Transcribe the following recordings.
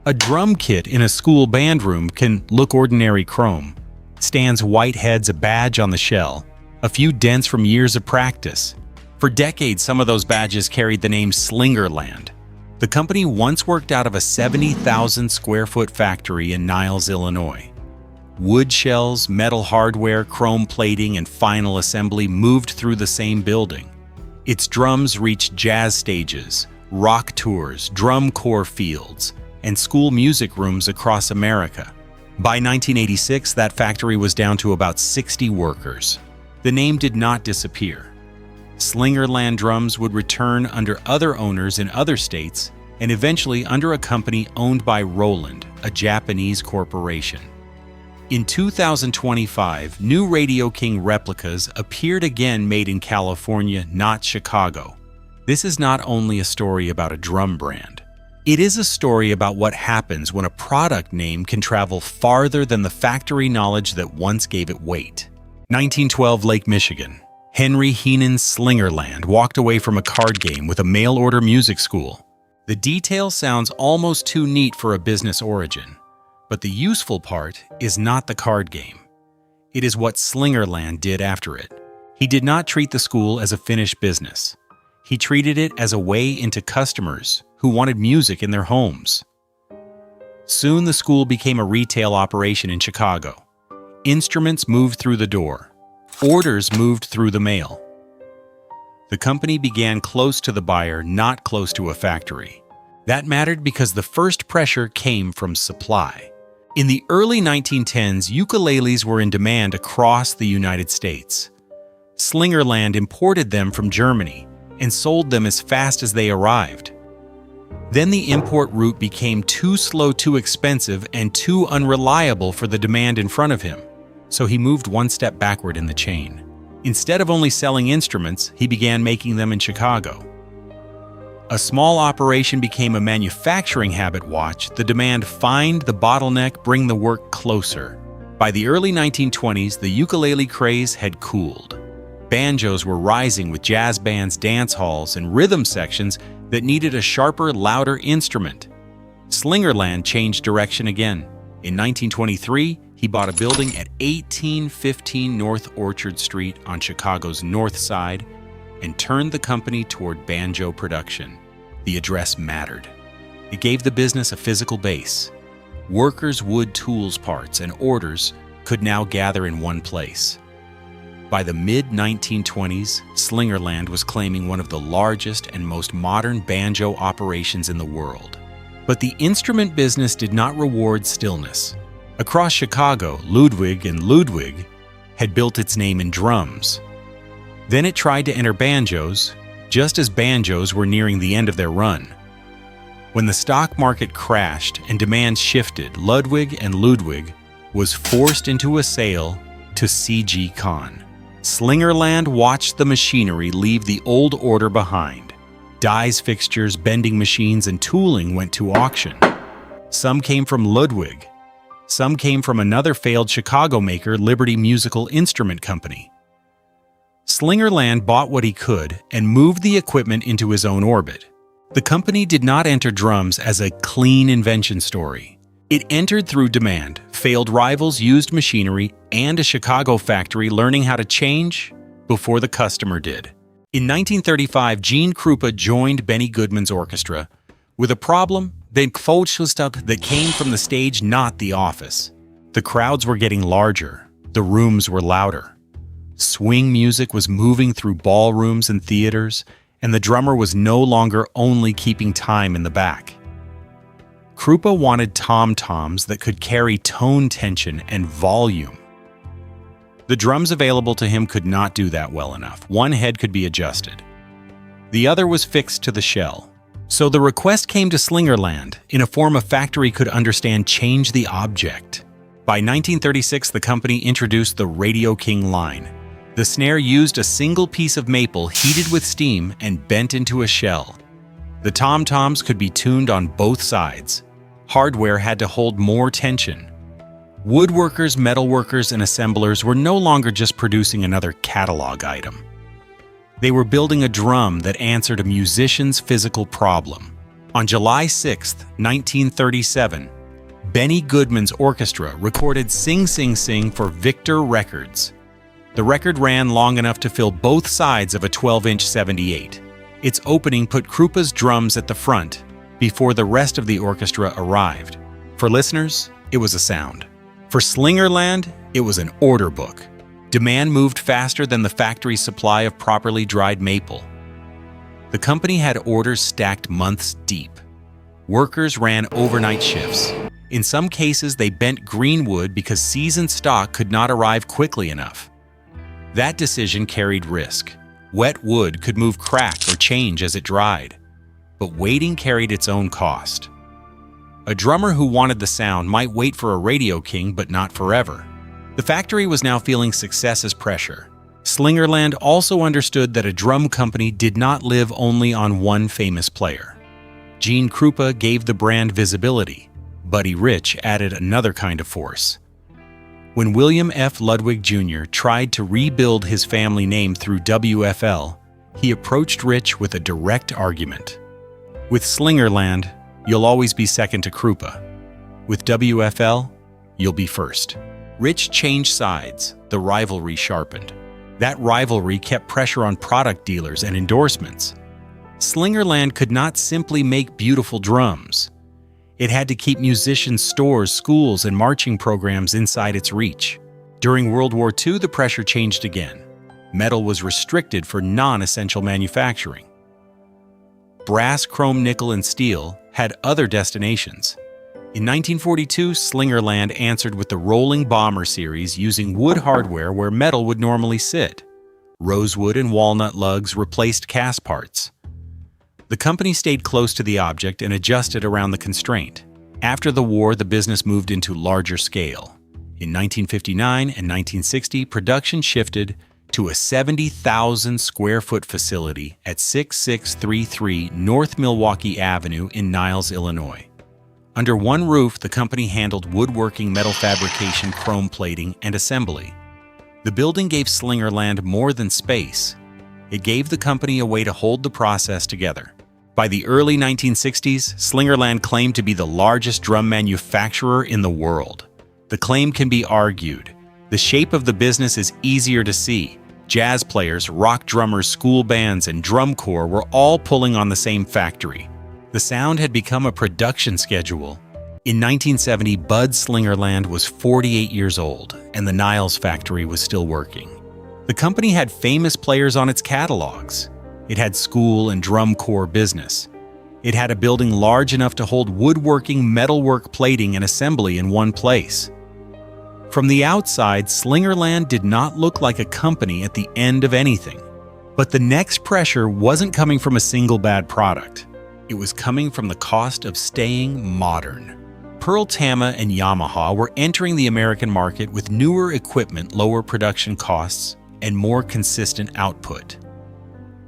A drum kit in a school band room can look ordinary chrome. Stands white heads a badge on the shell, a few dents from years of practice. For decades, some of those badges carried the name Slingerland. The company once worked out of a 70,000 square foot factory in Niles, Illinois. Wood shells, metal hardware, chrome plating, and final assembly moved through the same building. Its drums reached jazz stages, rock tours, drum corps fields, and school music rooms across America. By 1986, that factory was down to about 60 workers. The name did not disappear. Slingerland drums would return under other owners in other states and eventually under a company owned by Roland, a Japanese corporation. In 2025, new Radio King replicas appeared again, made in California, not Chicago. This is not only a story about a drum brand. It is a story about what happens when a product name can travel farther than the factory knowledge that once gave it weight. 1912, Lake Michigan. Henry Heenan's Slingerland walked away from a card game with a mail-order music school. The detail sounds almost too neat for a business origin, but the useful part is not the card game. It is what Slingerland did after it. He did not treat the school as a finished business. He treated it as a way into customers who wanted music in their homes. Soon the school became a retail operation in Chicago. Instruments moved through the door. Orders moved through the mail. The company began close to the buyer, not close to a factory. That mattered because the first pressure came from supply. In the early 1910s, ukuleles were in demand across the United States. Slingerland imported them from Germany and sold them as fast as they arrived. Then the import route became too slow, too expensive, and too unreliable for the demand in front of him. So he moved one step backward in the chain. Instead of only selling instruments, he began making them in Chicago. A small operation became a manufacturing habit. Watch the demand find the bottleneck, bring the work closer. By the early 1920s, the ukulele craze had cooled. Banjos were rising with jazz bands, dance halls, and rhythm sections that needed a sharper, louder instrument. Slingerland changed direction again. In 1923, he bought a building at 1815 North Orchard Street on Chicago's North Side and turned the company toward banjo production. The address mattered. It gave the business a physical base. Workers' wood tools parts and orders could now gather in one place. By the mid-1920s, Slingerland was claiming one of the largest and most modern banjo operations in the world. But the instrument business did not reward stillness. Across Chicago, Ludwig and Ludwig had built its name in drums. Then it tried to enter banjos, just as banjos were nearing the end of their run. When the stock market crashed and demand shifted, Ludwig and Ludwig was forced into a sale to C.G. Kahn. Slingerland watched the machinery leave the old order behind. Dies, fixtures, bending machines, and tooling went to auction. Some came from Ludwig. Some came from another failed Chicago maker, Liberty Musical Instrument Company. Slingerland bought what he could and moved the equipment into his own orbit. The company did not enter drums as a clean invention story. It entered through demand, failed rivals used machinery, and a Chicago factory learning how to change before the customer did. In 1935, Gene Krupa joined Benny Goodman's orchestra with a problem that came from the stage, not the office. The crowds were getting larger. The rooms were louder. Swing music was moving through ballrooms and theaters, and the drummer was no longer only keeping time in the back. Krupa wanted tom-toms that could carry tone, tension, and volume. The drums available to him could not do that well enough. One head could be adjusted. The other was fixed to the shell. So the request came to Slingerland in a form a factory could understand: change the object. By 1936, the company introduced the Radio King line. The snare used a single piece of maple heated with steam and bent into a shell. The tom-toms could be tuned on both sides. Hardware had to hold more tension. Woodworkers, metalworkers, and assemblers were no longer just producing another catalog item. They were building a drum that answered a musician's physical problem. On July 6, 1937, Benny Goodman's orchestra recorded Sing Sing Sing for Victor Records. The record ran long enough to fill both sides of a 12-inch 78. Its opening put Krupa's drums at the front before the rest of the orchestra arrived. For listeners, it was a sound. For Slingerland, it was an order book. Demand moved faster than the factory's supply of properly dried maple. The company had orders stacked months deep. Workers ran overnight shifts. In some cases, they bent green wood because seasoned stock could not arrive quickly enough. That decision carried risk. Wet wood could move, crack, or change as it dried. But waiting carried its own cost. A drummer who wanted the sound might wait for a radio king, but not forever. The factory was now feeling success as pressure. Slingerland also understood that a drum company did not live only on one famous player. Gene Krupa gave the brand visibility. Buddy Rich added another kind of force. When William F. Ludwig Jr. tried to rebuild his family name through WFL, he approached Rich with a direct argument. With Slingerland, you'll always be second to Krupa. With WFL, you'll be first. Rich changed sides, the rivalry sharpened. That rivalry kept pressure on product dealers and endorsements. Slingerland could not simply make beautiful drums. It had to keep musicians' stores, schools, and marching programs inside its reach. During World War II, the pressure changed again. Metal was restricted for non-essential manufacturing. Brass, chrome, nickel, and steel had other destinations. In 1942, Slingerland answered with the Rolling Bomber series using wood hardware where metal would normally sit. Rosewood and walnut lugs replaced cast parts. The company stayed close to the object and adjusted around the constraint. After the war, the business moved into larger scale. In 1959 and 1960, production shifted to a 70,000 square foot facility at 6633 North Milwaukee Avenue in Niles, Illinois. Under one roof, the company handled woodworking, metal fabrication, chrome plating, and assembly. The building gave Slingerland more than space. It gave the company a way to hold the process together. By the early 1960s, Slingerland claimed to be the largest drum manufacturer in the world. The claim can be argued. The shape of the business is easier to see. Jazz players, rock drummers, school bands, and drum corps were all pulling on the same factory. The sound had become a production schedule. In 1970, Bud Slingerland was 48 years old, and the Niles factory was still working. The company had famous players on its catalogs. It had school and drum corps business. It had a building large enough to hold woodworking, metalwork, plating, and assembly in one place. From the outside, Slingerland did not look like a company at the end of anything. But the next pressure wasn't coming from a single bad product. It was coming from the cost of staying modern. Pearl Tama and Yamaha were entering the American market with newer equipment, lower production costs, and more consistent output.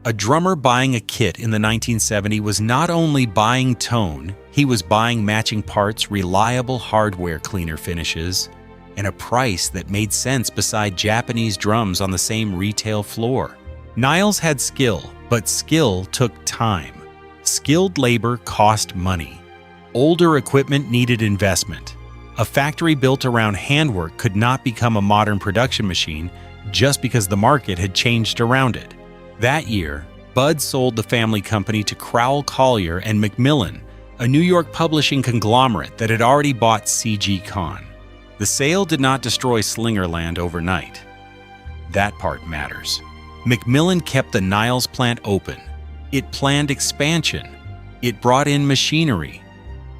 A drummer buying a kit in the 1970s was not only buying tone, he was buying matching parts, reliable hardware, cleaner finishes, and a price that made sense beside Japanese drums on the same retail floor. Niles had skill, but skill took time. Skilled labor cost money. Older equipment needed investment. A factory built around handwork could not become a modern production machine just because the market had changed around it. That year, Bud sold the family company to Crowell Collier and Macmillan, a New York publishing conglomerate that had already bought C.G. Kahn. The sale did not destroy Slingerland overnight. That part matters. Macmillan kept the Niles plant open. It planned expansion. It brought in machinery.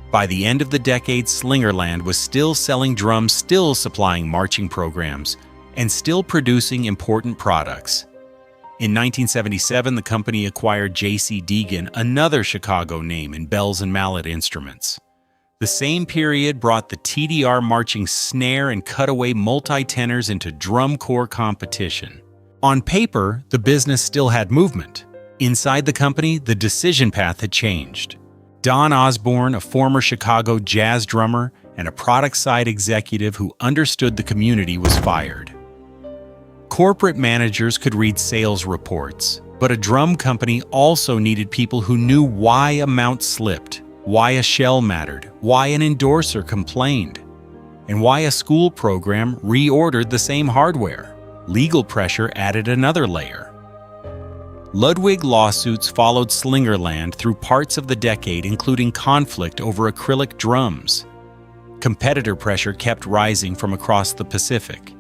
By the end of the decade, Slingerland was still selling drums, still supplying marching programs, and still producing important products. In 1977, the company acquired J.C. Deegan, another Chicago name in bells and mallet instruments. The same period brought the TDR marching snare and cutaway multi-tenors into drum corps competition. On paper, the business still had movement. Inside the company, the decision path had changed. Don Osborne, a former Chicago jazz drummer and a product side executive who understood the community, was fired. Corporate managers could read sales reports. But a drum company also needed people who knew why a mount slipped, why a shell mattered, why an endorser complained, and why a school program reordered the same hardware. Legal pressure added another layer. Ludwig lawsuits followed Slingerland through parts of the decade, including conflict over acrylic drums. Competitor pressure kept rising from across the Pacific.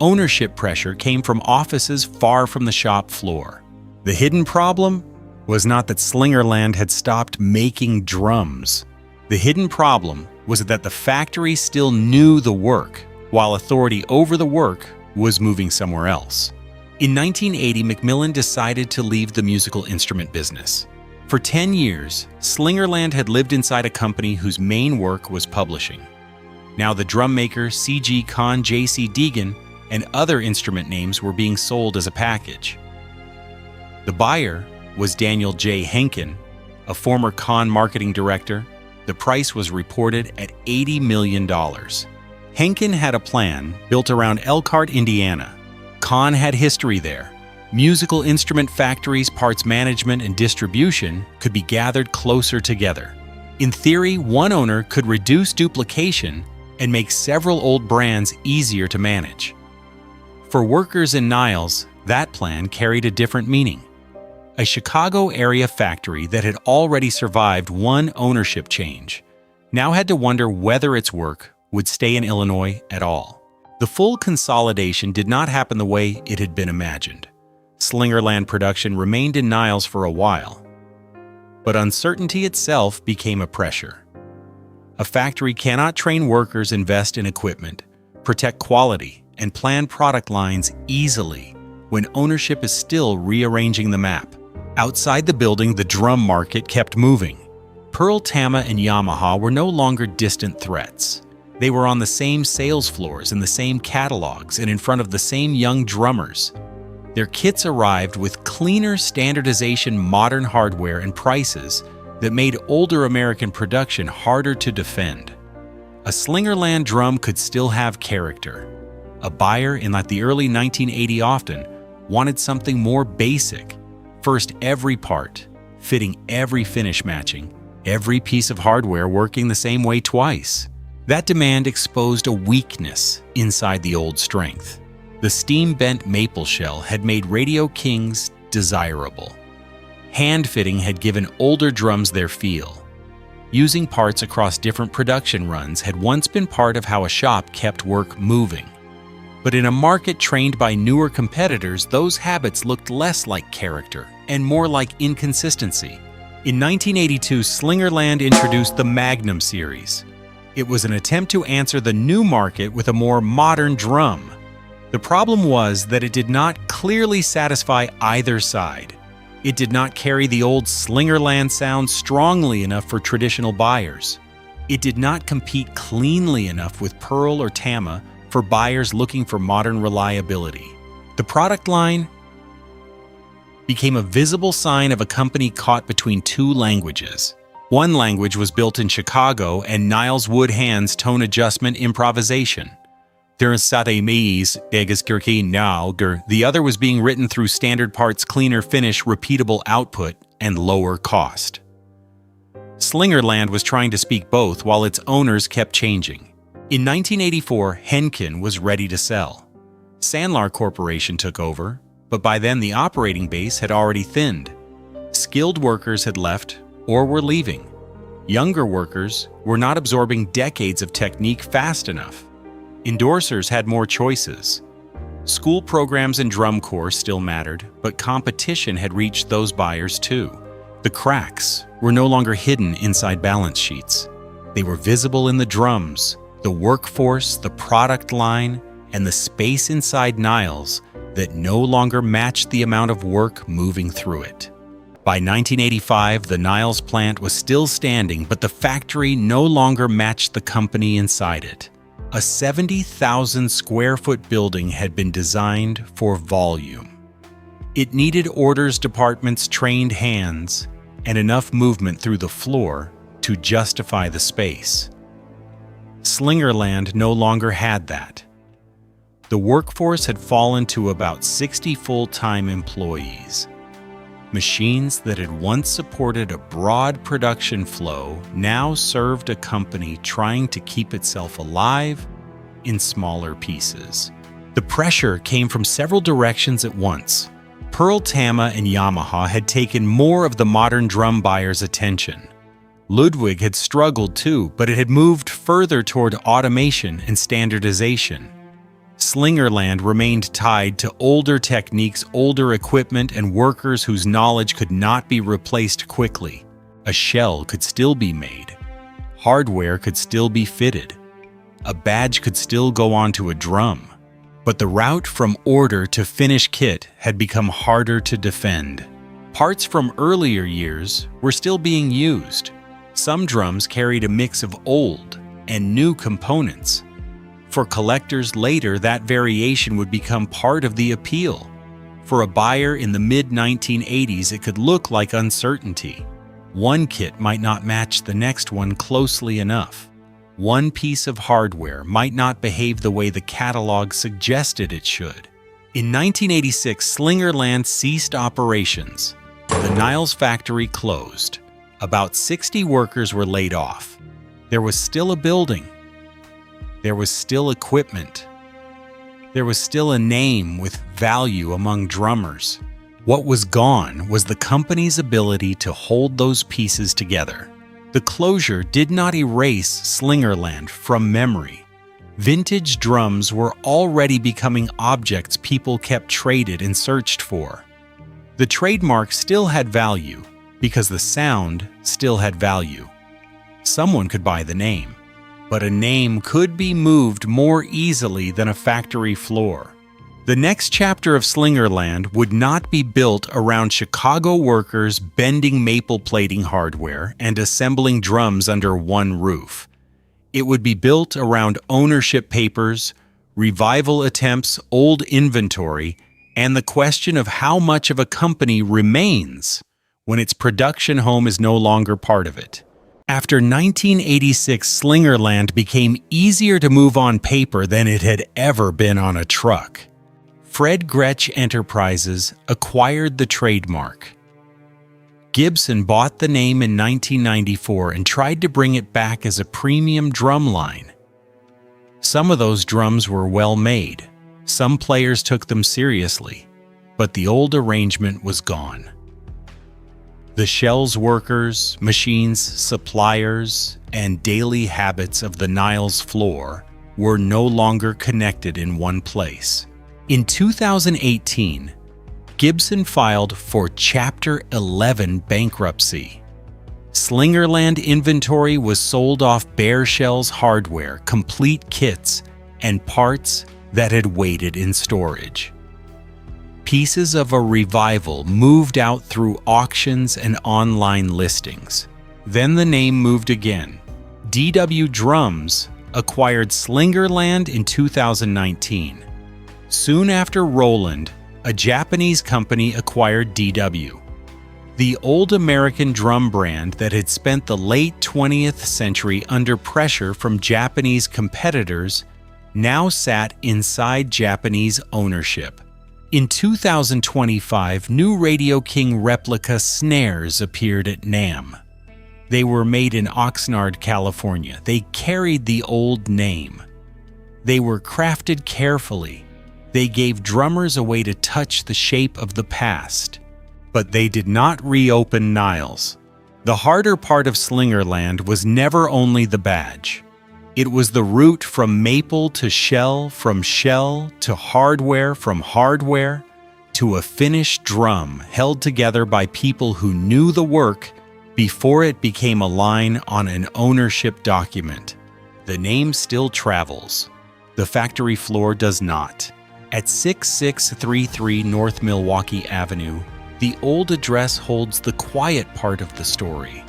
Ownership pressure came from offices far from the shop floor. The hidden problem was not that Slingerland had stopped making drums. The hidden problem was that the factory still knew the work, while authority over the work was moving somewhere else. In 1980, Macmillan decided to leave the musical instrument business. For 10 years, Slingerland had lived inside a company whose main work was publishing. Now the drum maker C.G. Kahn J.C. Deegan and other instrument names were being sold as a package. The buyer was Daniel J. Henkin, a former Kahn marketing director. The price was reported at $80 million. Henkin had a plan built around Elkhart, Indiana. Kahn had history there. Musical instrument factories, parts management, and distribution could be gathered closer together. In theory, one owner could reduce duplication and make several old brands easier to manage. For workers in Niles, that plan carried a different meaning. A Chicago area factory that had already survived one ownership change now had to wonder whether its work would stay in Illinois at all. The full consolidation did not happen the way it had been imagined. Slingerland production remained in Niles for a while, but uncertainty itself became a pressure. A factory cannot train workers, invest in equipment, protect quality, and plan product lines easily when ownership is still rearranging the map. Outside the building, the drum market kept moving. Pearl, Tama, and Yamaha were no longer distant threats. They were on the same sales floors, in the same catalogs, and in front of the same young drummers. Their kits arrived with cleaner standardization, modern hardware, and prices that made older American production harder to defend. A Slingerland drum could still have character. A buyer in the early 1980s often wanted something more basic. First, every part, fitting every finish matching, every piece of hardware working the same way twice. That demand exposed a weakness inside the old strength. The steam-bent maple shell had made Radio Kings desirable. Hand-fitting had given older drums their feel. Using parts across different production runs had once been part of how a shop kept work moving. But in a market trained by newer competitors, those habits looked less like character and more like inconsistency. In 1982, Slingerland introduced the Magnum series. It was an attempt to answer the new market with a more modern drum. The problem was that it did not clearly satisfy either side. It did not carry the old Slingerland sound strongly enough for traditional buyers. It did not compete cleanly enough with Pearl or Tama for buyers looking for modern reliability. The product line became a visible sign of a company caught between two languages. One language was built in Chicago and Niles Wood Hand's tone adjustment improvisation. The other was being written through standard parts, cleaner finish, repeatable output, and lower cost. Slingerland was trying to speak both while its owners kept changing. In 1984, Henkin was ready to sell. Sandlar Corporation took over, but by then the operating base had already thinned. Skilled workers had left or were leaving. Younger workers were not absorbing decades of technique fast enough. Endorsers had more choices. School programs and drum corps still mattered, but competition had reached those buyers too. The cracks were no longer hidden inside balance sheets. They were visible in the drums, the workforce, the product line, and the space inside Niles that no longer matched the amount of work moving through it. By 1985, the Niles plant was still standing, but the factory no longer matched the company inside it. A 70,000 square foot building had been designed for volume. It needed orders departments, trained hands, and enough movement through the floor to justify the space. Slingerland no longer had that. The workforce had fallen to about 60 full-time employees. Machines that had once supported a broad production flow now served a company trying to keep itself alive in smaller pieces. The pressure came from several directions at once. Pearl Tama and Yamaha had taken more of the modern drum buyer's attention. Ludwig had struggled too, but it had moved further toward automation and standardization. Slingerland remained tied to older techniques, older equipment, and workers whose knowledge could not be replaced quickly. A shell could still be made. Hardware could still be fitted. A badge could still go onto a drum. But the route from order to finished kit had become harder to defend. Parts from earlier years were still being used. Some drums carried a mix of old and new components. For collectors later, that variation would become part of the appeal. For a buyer in the mid-1980s, it could look like uncertainty. One kit might not match the next one closely enough. One piece of hardware might not behave the way the catalog suggested it should. In 1986, Slingerland ceased operations. The Niles factory closed. About 60 workers were laid off. There was still a building. There was still equipment. There was still a name with value among drummers. What was gone was the company's ability to hold those pieces together. The closure did not erase Slingerland from memory. Vintage drums were already becoming objects people kept traded and searched for. The trademark still had value, because the sound still had value. Someone could buy the name, but a name could be moved more easily than a factory floor. The next chapter of Slingerland would not be built around Chicago workers bending maple plating hardware and assembling drums under one roof. It would be built around ownership papers, revival attempts, old inventory, and the question of how much of a company remains when its production home is no longer part of it. After 1986, Slingerland became easier to move on paper than it had ever been on a truck. Fred Gretsch Enterprises acquired the trademark. Gibson bought the name in 1994 and tried to bring it back as a premium drum line. Some of those drums were well made. Some players took them seriously, but the old arrangement was gone. The shells workers, machines, suppliers, and daily habits of the Niles floor were no longer connected in one place. In 2018, Gibson filed for Chapter 11 bankruptcy. Slingerland inventory was sold off bare shells hardware, complete kits, and parts that had waited in storage. Pieces of a revival moved out through auctions and online listings. Then the name moved again. DW Drums acquired Slingerland in 2019. Soon after Roland, a Japanese company acquired DW. The old American drum brand that had spent the late 20th century under pressure from Japanese competitors now sat inside Japanese ownership. In 2025, new Radio King replica snares appeared at NAMM. They were made in Oxnard, California. They carried the old name. They were crafted carefully. They gave drummers a way to touch the shape of the past. But they did not reopen Niles. The harder part of Slingerland was never only the badge. It was the route from maple to shell, from shell to hardware, from hardware to a finished drum held together by people who knew the work before it became a line on an ownership document. The name still travels. The factory floor does not. At 6633 North Milwaukee Avenue, the old address holds the quiet part of the story.